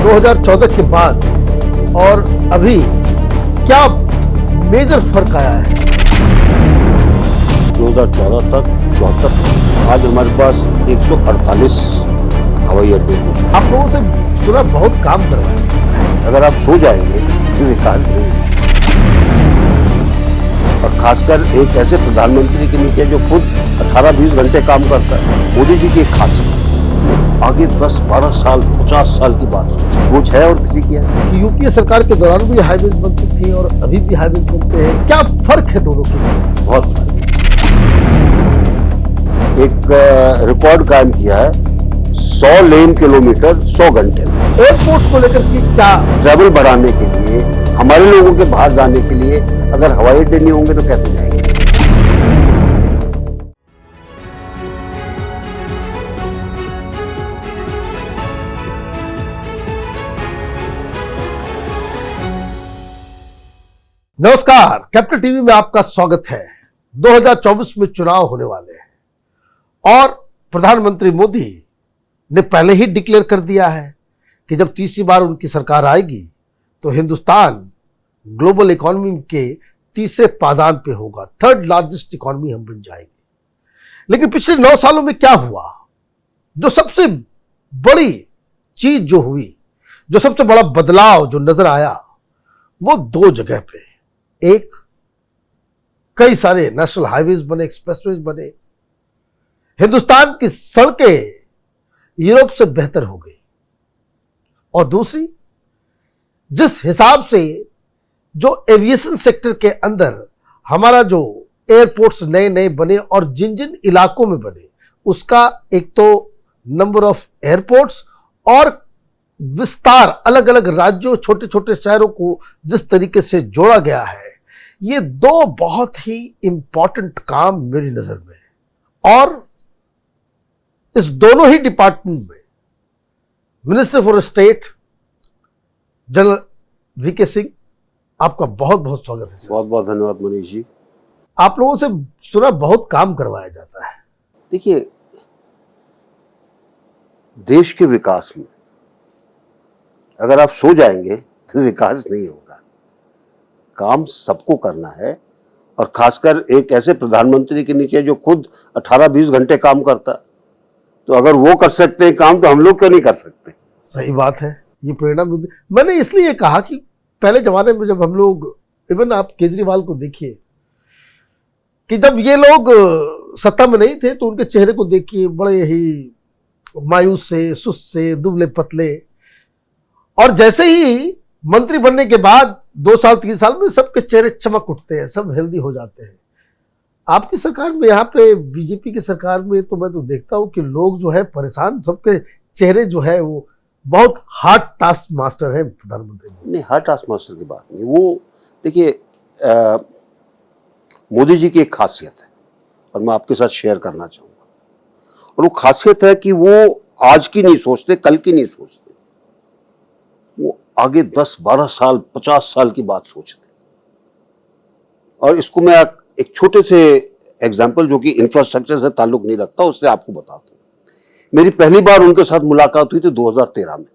2014 के बाद और अभी क्या मेजर फर्क आया है? 2014 तक 74, आज हमारे पास 148 हवाई अड्डे हैं। आप लोगों से सुना बहुत काम करवाया। अगर आप सो जाएंगे तो विकास नहीं। और खासकर एक ऐसे प्रधानमंत्री के नीचे जो खुद 18-20 घंटे काम करता है। मोदी जी की एक खासियत, आगे 10-12 साल 50 साल की बात सोच है और किसी की ऐसी। यूपीए सरकार के दौरान भी हाईवेज बनती थी और अभी भी हाईवेज बनते हैं, क्या फर्क है दोनों के? बहुत फर्क है। एक रिकॉर्ड कायम किया है 100 लेन किलोमीटर 100 घंटे में। एयरपोर्ट्स को लेकर के क्या ट्रैवल बढ़ाने के लिए, हमारे लोगों के बाहर जाने के लिए अगर हवाई अड्डे नहीं होंगे तो कैसे जाएंगे? नमस्कार, कैपिटल टीवी में आपका स्वागत है। 2024 में चुनाव होने वाले हैं और प्रधानमंत्री मोदी ने पहले ही डिक्लेयर कर दिया है कि जब तीसरी बार उनकी सरकार आएगी तो हिंदुस्तान ग्लोबल इकोनॉमी के तीसरे पायदान पे होगा, थर्ड लार्जेस्ट इकोनॉमी हम बन जाएंगे। लेकिन पिछले 9 सालों में क्या हुआ? जो सबसे बड़ी चीज जो हुई, जो सबसे बड़ा बदलाव जो नजर आया, वो 2 जगह पे। एक, कई सारे नेशनल हाईवेज बने, एक्सप्रेसवेज बने, हिंदुस्तान की सड़कें यूरोप से बेहतर हो गई। और दूसरी, जिस हिसाब से जो एविएशन सेक्टर के अंदर हमारा जो एयरपोर्ट्स नए नए बने और जिन जिन इलाकों में बने, उसका एक तो नंबर ऑफ एयरपोर्ट्स और विस्तार, अलग अलग राज्यों, छोटे छोटे शहरों को जिस तरीके से जोड़ा गया है, ये 2 बहुत ही इंपॉर्टेंट काम मेरी नजर में है। और इस दोनों ही डिपार्टमेंट में minister for state general VK Singh, आपका बहुत बहुत स्वागत है। बहुत बहुत धन्यवाद मनीष जी। आप लोगों से सुना बहुत काम करवाया जाता है। देखिए, देश के विकास में अगर आप सो जाएंगे तो विकास नहीं होगा। काम सबको करना है और खासकर एक ऐसे प्रधानमंत्री के नीचे जो खुद 18-20 घंटे काम करता है, तो अगर वो कर सकते हैं काम तो हम लोग क्यों नहीं कर सकते? सही बात है, ये प्रेरणा मिलती। मैंने इसलिए कहा कि पहले जमाने में जब हम लोग, इवन आप केजरीवाल को देखिए कि जब ये लोग सत्ता में नहीं थे तो उनके चेहरे को देखिए, बड़े ही मायूस से, सुस्त से, दुबले पतले। और जैसे ही मंत्री बनने के बाद 2 साल 3 साल में सबके चेहरे चमक उठते हैं, सब हेल्दी हो जाते हैं। आपकी सरकार में, यहाँ पे बीजेपी की सरकार में तो मैं तो देखता हूँ कि लोग जो है परेशान, सबके चेहरे जो है वो बहुत हार्ड टास्क मास्टर है प्रधानमंत्री। नहीं, हार्ड टास्क मास्टर की बात नहीं। वो देखिए, मोदी जी की एक खासियत है और मैं आपके साथ शेयर करना चाहूँगा। और वो खासियत है कि वो आज की नहीं सोचते, कल की नहीं सोचते, वो आगे 10-12 साल 50 साल की बात सोचते। और इसको मैं एक छोटे से एग्जाम्पल जो कि इंफ्रास्ट्रक्चर से ताल्लुक नहीं रखता, उससे आपको बताता हूँ। मेरी पहली बार उनके साथ मुलाकात हुई थी 2013 में।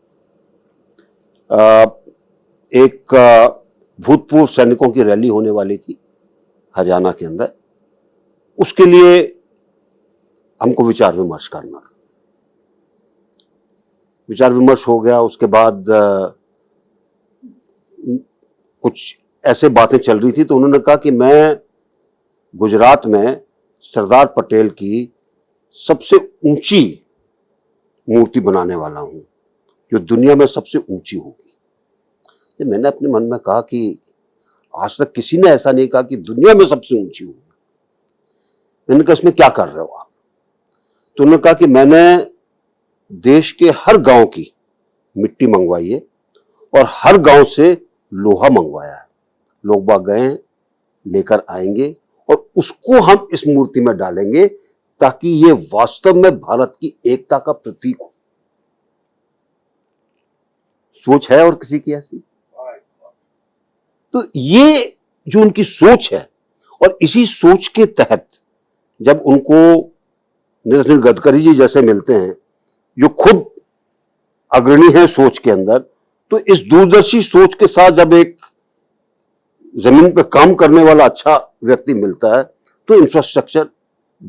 एक भूतपूर्व सैनिकों की रैली होने वाली थी हरियाणा के अंदर। उसके लिए हमको विचार विमर्श करना था। विचार विमर्श हो गया। उसके बाद कुछ ऐसे बातें चल रही थी तो उन्होंने कहा कि मैं गुजरात में सरदार पटेल की सबसे ऊंची मूर्ति बनाने वाला हूं, जो दुनिया में सबसे ऊंची होगी। तो मैंने अपने मन में कहा कि आज तक किसी ने ऐसा नहीं कहा कि दुनिया में सबसे ऊंची होगी। मैंने कहा इसमें क्या कर रहे हो आप? तो उन्होंने कहा कि मैंने देश के हर गांव की मिट्टी मंगवाई है और हर गांव से लोहा मंगवाया है। लोग बाग गए, लेकर आएंगे और उसको हम इस मूर्ति में डालेंगे ताकि ये वास्तव में भारत की एकता का प्रतीक हो। सोच है और किसी की ऐसी? तो ये जो उनकी सोच है, और इसी सोच के तहत जब उनको नितिन गडकरी जी जैसे मिलते हैं जो खुद अग्रणी हैं सोच के अंदर, तो इस दूरदर्शी सोच के साथ जब एक जमीन पर काम करने वाला अच्छा व्यक्ति मिलता है तो इंफ्रास्ट्रक्चर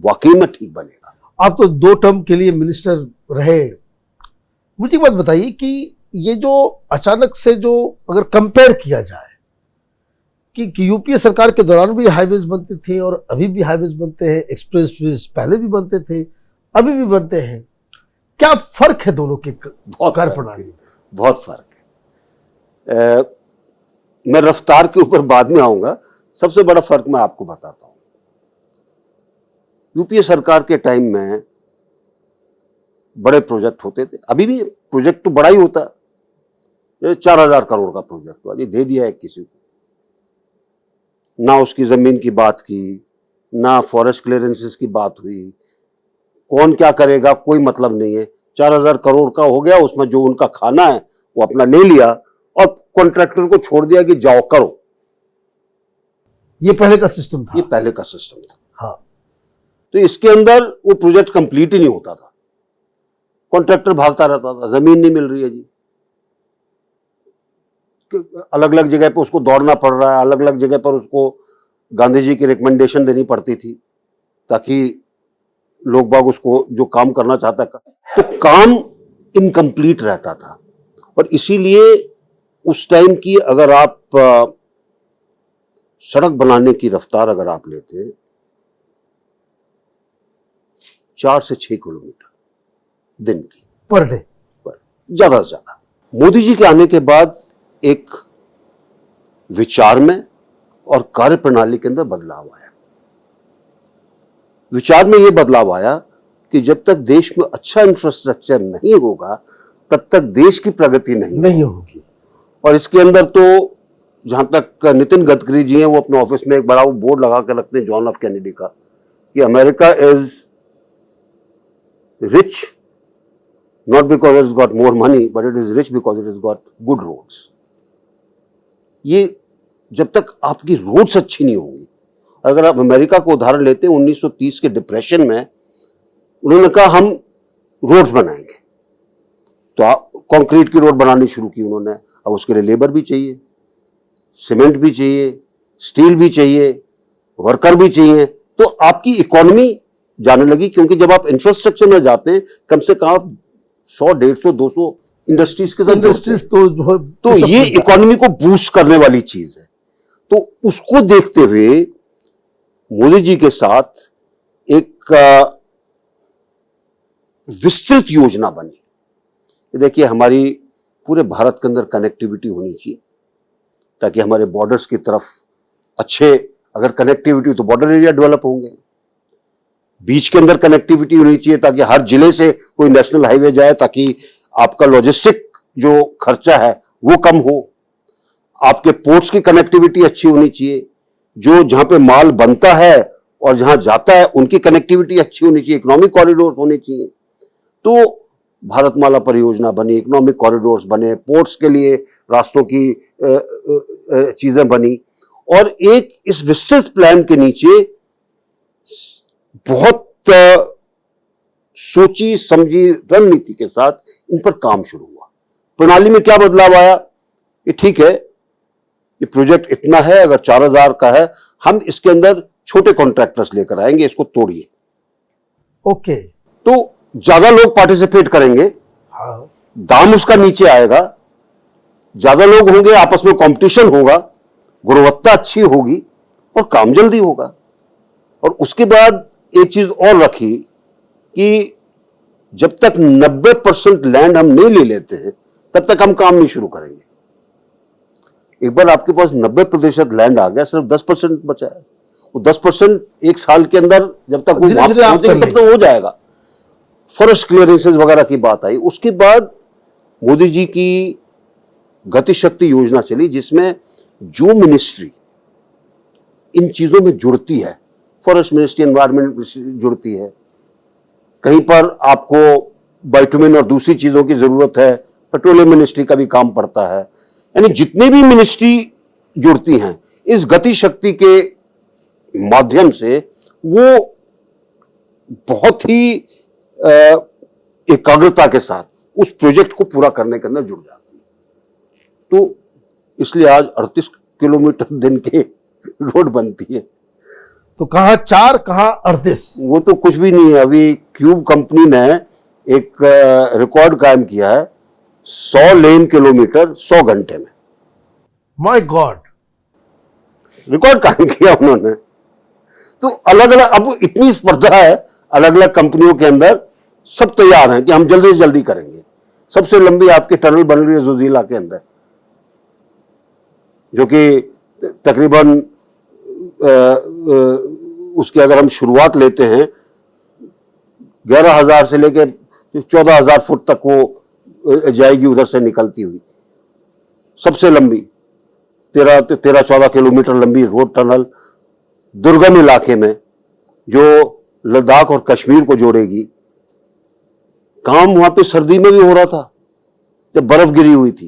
वाकई में ठीक बनेगा। आप तो 2 टर्म के लिए मिनिस्टर रहे, मुझे एक बात बताइए कि ये जो अचानक से जो अगर कंपेयर किया जाए कि यूपीए सरकार के दौरान भी हाईवेज बनते थे और अभी भी हाईवेज बनते हैं, एक्सप्रेसवेज पहले भी बनते थे, अभी भी बनते हैं, क्या फर्क है दोनों के कार्य प्रणाली में? बहुत फर्क है। मैं रफ्तार के ऊपर बाद में आऊंगा, सबसे बड़ा फर्क मैं आपको बताता हूं। यूपीए सरकार के टाइम में बड़े प्रोजेक्ट होते थे, अभी भी प्रोजेक्ट तो बड़ा ही होता है। 4,000 करोड़ का प्रोजेक्ट हुआ, ये दे दिया है किसी को, ना उसकी जमीन की बात की, ना फॉरेस्ट क्लियरेंसेस की बात हुई, कौन क्या करेगा कोई मतलब नहीं है। 4,000 करोड़ का हो गया, उसमें जो उनका खाना है वो अपना ले लिया और कॉन्ट्रैक्टर को छोड़ दिया कि जाओ करो। ये पहले का सिस्टम था। ये पहले का सिस्टम था। हाँ। तो इसके अंदर वो प्रोजेक्ट कंप्लीट ही नहीं होता था, कॉन्ट्रैक्टर भागता रहता था, जमीन नहीं मिल रही है जी, अलग अलग जगह पर उसको दौड़ना पड़ रहा है, अलग अलग जगह पर उसको गांधी जी की रिकमेंडेशन देनी पड़ती थी ताकि लोग बाग उसको जो काम करना चाहता है, तो काम इनकम्प्लीट रहता था। और इसीलिए उस टाइम की अगर आप सड़क बनाने की रफ्तार अगर आप लेते 4 से 6 किलोमीटर दिन की पर डे, ज्यादा से ज्यादा। मोदी जी के आने के बाद एक विचार में और कार्य प्रणाली के अंदर बदलाव आया। विचार में यह बदलाव आया कि जब तक देश में अच्छा इंफ्रास्ट्रक्चर नहीं होगा तब तक देश की प्रगति नहीं होगी। और इसके अंदर तो जहां तक नितिन गडकरी जी हैं, वो अपने ऑफिस में एक बड़ा वो बोर्ड लगा कर रखते हैं जॉन एफ कैनेडी का कि America is rich not because it's got more money but it is rich because it is got good roads. ये जब तक आपकी रोड्स अच्छी नहीं होंगी, अगर आप अमेरिका को उदाहरण लेते हैं 1930 के डिप्रेशन में उन्होंने कहा हम रोड्स बनाएंगे, तो कंक्रीट की रोड बनानी शुरू की उन्होंने। अब उसके लिए लेबर भी चाहिए, सीमेंट भी चाहिए, स्टील भी चाहिए, वर्कर भी चाहिए, तो आपकी इकोनॉमी जाने लगी। क्योंकि जब आप इंफ्रास्ट्रक्चर में जाते हैं कम से कम आप 100, 150, 200 इंडस्ट्रीज के साथ इंडस्ट्रीज को जो तो ये इकोनॉमी को बूस्ट करने वाली चीज है। तो उसको देखते हुए मोदी जी के साथ एक विस्तृत योजना बनी। देखिए हमारी पूरे भारत के अंदर कनेक्टिविटी होनी चाहिए ताकि हमारे बॉर्डर्स की तरफ अच्छे, अगर कनेक्टिविटी तो बॉर्डर एरिया डेवलप होंगे। बीच के अंदर कनेक्टिविटी होनी चाहिए ताकि हर जिले से कोई नेशनल हाईवे जाए ताकि आपका लॉजिस्टिक जो खर्चा है वो कम हो। आपके पोर्ट्स की कनेक्टिविटी अच्छी होनी चाहिए, जो जहां पे माल बनता है और जहां जाता है उनकी कनेक्टिविटी अच्छी होनी चाहिए, इकोनॉमिक कॉरिडोर्स होने चाहिए। तो भारतमाला परियोजना बनी, इकोनॉमिक कॉरिडोर्स बने, पोर्ट्स के लिए रास्तों की चीजें बनी और एक इस विस्तृत प्लान के नीचे बहुत सोची समझी रणनीति के साथ इन पर काम शुरू हुआ। प्रणाली में क्या बदलाव आया कि ठीक है ये प्रोजेक्ट इतना है, अगर 4,000 का है हम इसके अंदर छोटे कॉन्ट्रैक्टर्स लेकर आएंगे, इसको तोड़िए। ओके। तो ज्यादा लोग पार्टिसिपेट करेंगे, हाँ। दाम उसका नीचे आएगा, ज्यादा लोग होंगे, आपस में कंपटीशन होगा, गुणवत्ता अच्छी होगी और काम जल्दी होगा। और उसके बाद एक चीज और रखी कि जब तक 90% लैंड हम नहीं ले लेते हैं तब तक हम काम नहीं शुरू करेंगे। एक बार आपके पास 90% लैंड आ गया, सिर्फ 10% बचा है, वो 10% एक साल के अंदर जब तक वो तब तक हो जाएगा। फॉरेस्ट क्लियरेंसेस वगैरह की बात आई। उसके बाद मोदी जी की गति शक्ति योजना चली जिसमें जो मिनिस्ट्री इन चीजों में जुड़ती है, फॉरेस्ट मिनिस्ट्री एनवायरमेंट जुड़ती है, कहीं पर आपको बाइटुमिन और दूसरी चीजों की जरूरत है, पेट्रोलियम मिनिस्ट्री का भी काम पड़ता है, यानी जितनी भी मिनिस्ट्री जुड़ती हैं इस गति शक्ति के माध्यम से वो बहुत ही एकाग्रता के साथ उस प्रोजेक्ट को पूरा करने के अंदर जुड़ जाती है। तो इसलिए आज 38 किलोमीटर दिन के रोड बनती है। तो कहाँ 4 कहाँ 38? वो तो कुछ भी नहीं है। अभी क्यूब कंपनी ने एक रिकॉर्ड कायम किया है, 100 लेन किलोमीटर 100 घंटे में। माय गॉड, रिकॉर्ड कायम किया उन्होंने। तो अलग अलग, अब इतनी स्पर्धा है अलग अलग कंपनियों के अंदर, सब तैयार हैं कि हम जल्दी से जल्दी करेंगे। सबसे लंबी आपकी टनल बन रही है जोजिला के अंदर, जो कि तकरीबन उसकी अगर हम शुरुआत लेते हैं 11,000 से लेकर 14,000 फुट तक वो जाएगी उधर से निकलती हुई। सबसे लंबी 13-14 किलोमीटर लंबी रोड टनल दुर्गम इलाके में, जो लद्दाख और कश्मीर को जोड़ेगी। काम वहां पे सर्दी में भी हो रहा था जब बर्फ गिरी हुई थी,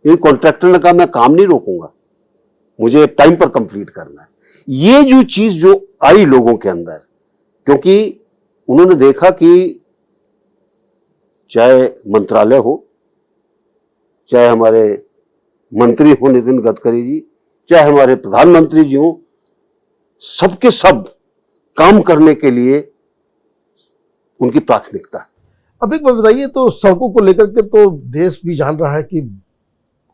क्योंकि कॉन्ट्रैक्टर ने कहा मैं काम नहीं रोकूंगा, मुझे टाइम पर कंप्लीट करना है। ये जो चीज जो आई लोगों के अंदर, क्योंकि उन्होंने देखा कि चाहे मंत्रालय हो, चाहे हमारे मंत्री हो नितिन गडकरी जी, चाहे हमारे प्रधानमंत्री जी हो, सबके सब काम करने के लिए उनकी प्राथमिकता है। अब एक बात बताइए, तो सड़कों को लेकर के तो देश भी जान रहा है कि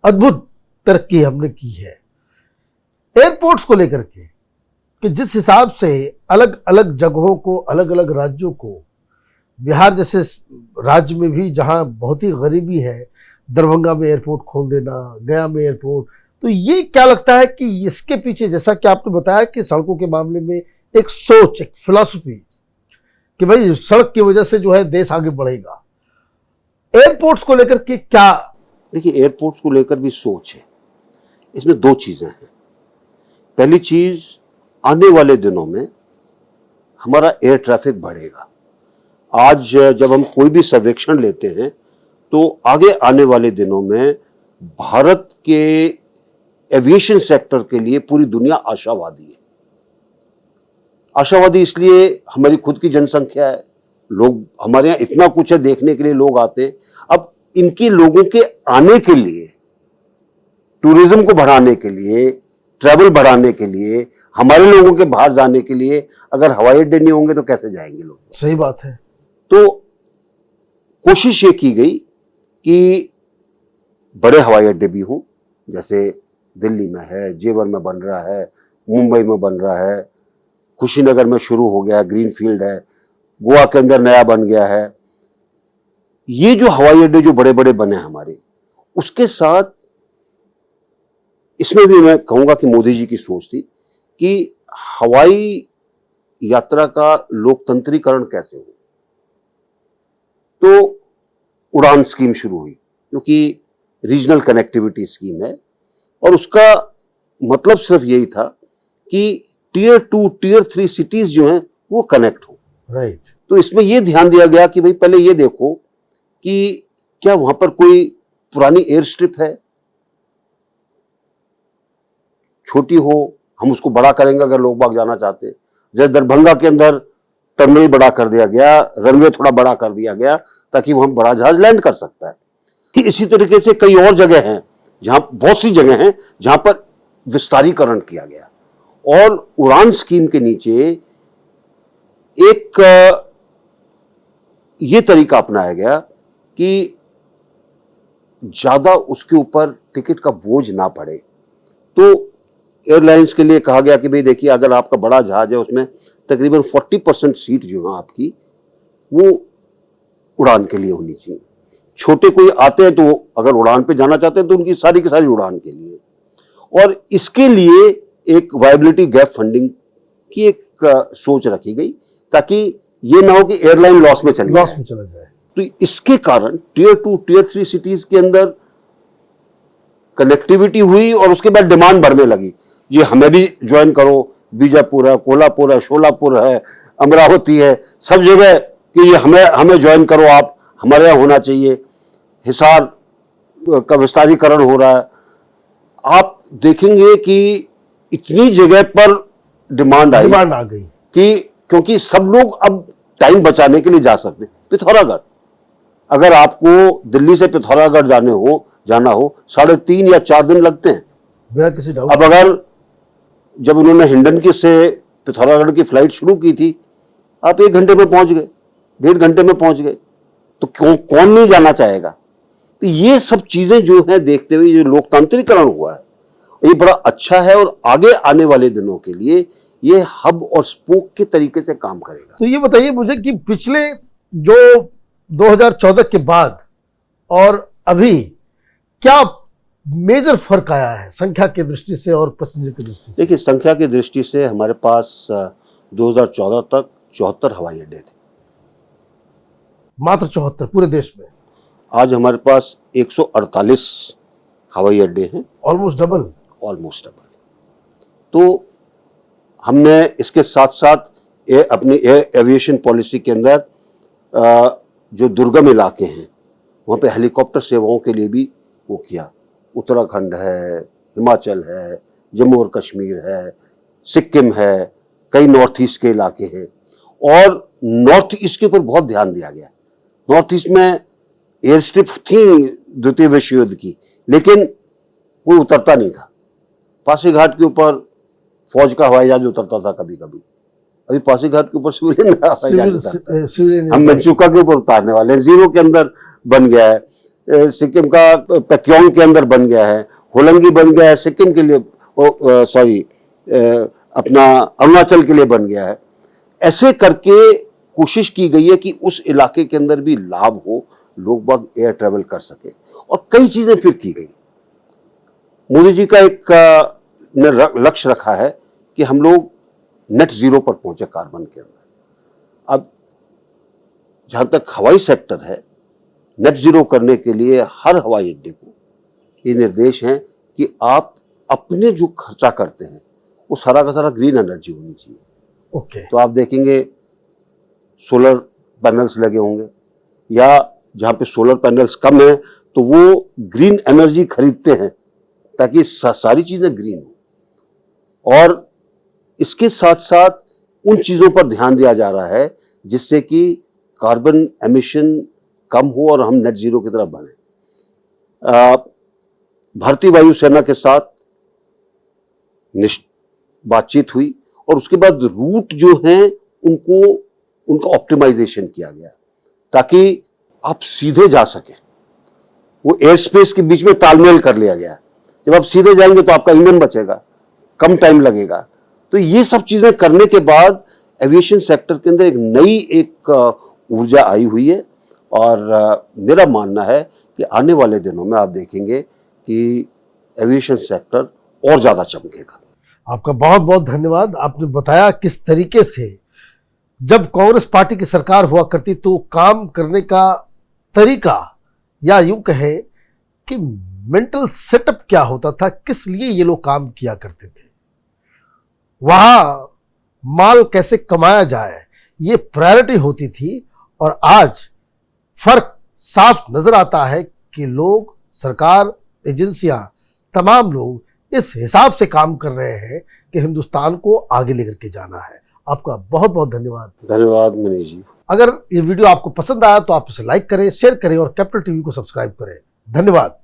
अद्भुत तरक्की हमने की है। एयरपोर्ट्स को लेकर के कि जिस हिसाब से अलग अलग जगहों को, अलग अलग राज्यों को, बिहार जैसे राज्य में भी जहां बहुत ही गरीबी है, दरभंगा में एयरपोर्ट खोल देना, गया में एयरपोर्ट, तो ये क्या लगता है कि इसके पीछे, जैसा कि आपने बताया कि सड़कों के मामले में एक सोच, एक फिलॉसफी कि भाई सड़क की वजह से जो है देश आगे बढ़ेगा, एयरपोर्ट्स को लेकर के क्या? देखिए, एयरपोर्ट्स को लेकर भी सोच है। इसमें दो चीजें हैं। पहली चीज, आने वाले दिनों में हमारा एयर ट्रैफिक बढ़ेगा। आज जब हम कोई भी सर्वेक्षण लेते हैं तो आगे आने वाले दिनों में भारत के एविएशन सेक्टर के लिए पूरी दुनिया आशावादी है। आशावादी इसलिए, हमारी खुद की जनसंख्या है, लोग हमारे यहाँ इतना कुछ है देखने के लिए, लोग आते हैं। अब इनके लोगों के आने के लिए, टूरिज्म को बढ़ाने के लिए, ट्रैवल बढ़ाने के लिए, हमारे लोगों के बाहर जाने के लिए अगर हवाई अड्डे नहीं होंगे तो कैसे जाएंगे लोग? सही बात है। तो कोशिश ये की गई कि बड़े हवाई अड्डे भी हों, जैसे दिल्ली में है, जेवर में बन रहा है, मुंबई में बन रहा है, कुशीनगर में शुरू हो गया है, ग्रीनफील्ड है, गोवा के अंदर नया बन गया है। ये जो हवाई अड्डे जो बड़े बड़े बने हमारे, उसके साथ इसमें भी मैं कहूंगा कि मोदी जी की सोच थी कि हवाई यात्रा का लोकतंत्रीकरण कैसे हो। तो उड़ान स्कीम शुरू हुई, क्योंकि रीजनल कनेक्टिविटी स्कीम है, और उसका मतलब सिर्फ यही था कि टियर 2, टियर 3 सिटीज जो हैं वो कनेक्ट हो। राइट। तो इसमें यह ध्यान दिया गया कि भाई पहले ये देखो कि क्या वहां पर कोई पुरानी एयर स्ट्रिप है, छोटी हो, हम उसको बड़ा करेंगे अगर लोग बाग जाना चाहते हैं। जैसे दरभंगा के अंदर टर्मिनल बड़ा कर दिया गया, रनवे थोड़ा बड़ा कर दिया गया ताकि वहां बड़ा जहाज लैंड कर सकता है। कि इसी तरीके से कई और जगह हैं, जहां बहुत सी जगह हैं जहां पर विस्तारीकरण किया गया, और उड़ान स्कीम के नीचे एक ये तरीका अपनाया गया कि ज्यादा उसके ऊपर टिकट का बोझ ना पड़े। तो एयरलाइंस के लिए कहा गया कि भाई देखिए, अगर आपका बड़ा जहाज है उसमें तकरीबन 40% सीट जो है आपकी वो उड़ान के लिए होनी चाहिए। छोटे कोई आते हैं तो अगर उड़ान पे जाना चाहते हैं तो उनकी सारी की सारी उड़ान के लिए। और इसके लिए एक वायबिलिटी गैप फंडिंग की एक सोच रखी गई, ताकि ये ना हो कि एयरलाइन लॉस में चला जाए। तो इसके कारण टियर 2, टियर 3 सिटीज के अंदर कनेक्टिविटी हुई, और उसके बाद डिमांड बढ़ने लगी, ये हमें भी ज्वाइन करो, बीजापुर है, कोल्हापुर है, शोलापुर है, अमरावती है, सब जगह कि ये हमें ज्वाइन करो, आप हमारे यहाँ होना चाहिए। हिसार का विस्तारीकरण हो रहा है। आप देखेंगे कि इतनी जगह पर डिमांड आ गई कि क्योंकि सब लोग अब टाइम बचाने के लिए जा सकते। पिथौरागढ़, अगर आपको दिल्ली से पिथौरागढ़ जाने हो जाना हो 3.5 या 4 दिन लगते हैं। बिना किसी डाउट। अब अगर जब उन्होंने हिंडन की से पिथौरागढ़ की फ्लाइट शुरू की थी, आप 1 घंटे में पहुंच गए, 1.5 घंटे में पहुंच गए, तो कौन नहीं जाना चाहेगा। तो ये सब चीजें जो है देखते हुए जो लोकतांत्रिकरण हुआ है ये बड़ा अच्छा है और आगे आने वाले दिनों के लिए ये हब और स्पोक के तरीके से काम करेगा। तो ये बताइए मुझे कि पिछले जो 2014 के बाद और अभी क्या मेजर फर्क आया है संख्या की दृष्टि से और पैसेंजर की दृष्टि से? देखिए, संख्या की दृष्टि से हमारे पास 2014 तक 74 हवाई अड्डे थे, मात्र 74 पूरे देश में। आज हमारे पास 148 हवाई अड्डे हैं, ऑलमोस्ट डबल। तो हमने इसके साथ साथ अपनी एविएशन पॉलिसी के अंदर जो दुर्गम इलाके हैं वहाँ पे हेलीकॉप्टर सेवाओं के लिए भी वो किया। उत्तराखंड है, हिमाचल है, जम्मू और कश्मीर है, सिक्किम है, कई नॉर्थ ईस्ट के इलाके हैं और नॉर्थ ईस्ट के ऊपर बहुत ध्यान दिया गया। नॉर्थ ईस्ट में एयर स्ट्रिप थी द्वितीय विश्व युद्ध की, लेकिन कोई उतरता नहीं था। पासीघाट के ऊपर फौज का हवाई जहाज उतरता था कभी कभी, अभी पासीघाट के ऊपर सिविलियन हवाई जहाज उतरता है। हम मेंचुका के ऊपर उतारने वाले हैं, जीरो के अंदर बन गया है, सिक्किम का पैक्योंग के अंदर बन गया है, होलंगी बन गया है सिक्किम के लिए, अपना अरुणाचल के लिए बन गया है। ऐसे करके कोशिश की गई है कि उस इलाके के अंदर भी लाभ हो, लोग बाग एयर ट्रेवल कर सके और कई चीजें फिर की गई। मोदी जी का एक लक्ष्य रखा है कि हम लोग नेट जीरो पर पहुंचे कार्बन के अंदर। अब जहां तक हवाई सेक्टर है, नेट जीरो करने के लिए हर हवाई अड्डे को ये निर्देश हैं कि आप अपने जो खर्चा करते हैं वो सारा का सारा ग्रीन एनर्जी होनी चाहिए। ओके। तो आप देखेंगे सोलर पैनल्स लगे होंगे, या जहां पे सोलर पैनल्स कम है तो वो ग्रीन एनर्जी खरीदते हैं ताकि सारी चीजें ग्रीन हो। और इसके साथ साथ उन चीजों पर ध्यान दिया जा रहा है जिससे कि कार्बन एमिशन कम हो और हम नेट जीरो की तरफ बढ़े। भारतीय वायुसेना के साथ बातचीत हुई और उसके बाद रूट जो हैं उनका ऑप्टिमाइजेशन किया गया ताकि आप सीधे जा सके। वो एयर स्पेस के बीच में तालमेल कर लिया गया। जब आप सीधे जाएंगे तो आपका ईंधन बचेगा, कम टाइम लगेगा। तो ये सब चीजें करने के बाद एविएशन सेक्टर के अंदर एक नई ऊर्जा आई हुई है और मेरा मानना है कि आने वाले दिनों में आप देखेंगे कि एविएशन सेक्टर और ज्यादा चमकेगा। आपका बहुत बहुत धन्यवाद। आपने बताया किस तरीके से जब कांग्रेस पार्टी की सरकार हुआ करती तो काम करने का तरीका या यूं कहे कि मेंटल सेटअप क्या होता था, किस लिए ये लोग काम किया करते थे, वहां माल कैसे कमाया जाए, ये प्रायोरिटी होती थी। और आज फर्क साफ नजर आता है कि लोग, सरकार, एजेंसियां, तमाम लोग इस हिसाब से काम कर रहे हैं कि हिंदुस्तान को आगे लेकर के जाना है। आपका बहुत बहुत धन्यवाद। धन्यवाद मनीष जी। अगर ये वीडियो आपको पसंद आया तो आप इसे लाइक करें, शेयर करें और कैपिटल टीवी को सब्सक्राइब करें। धन्यवाद।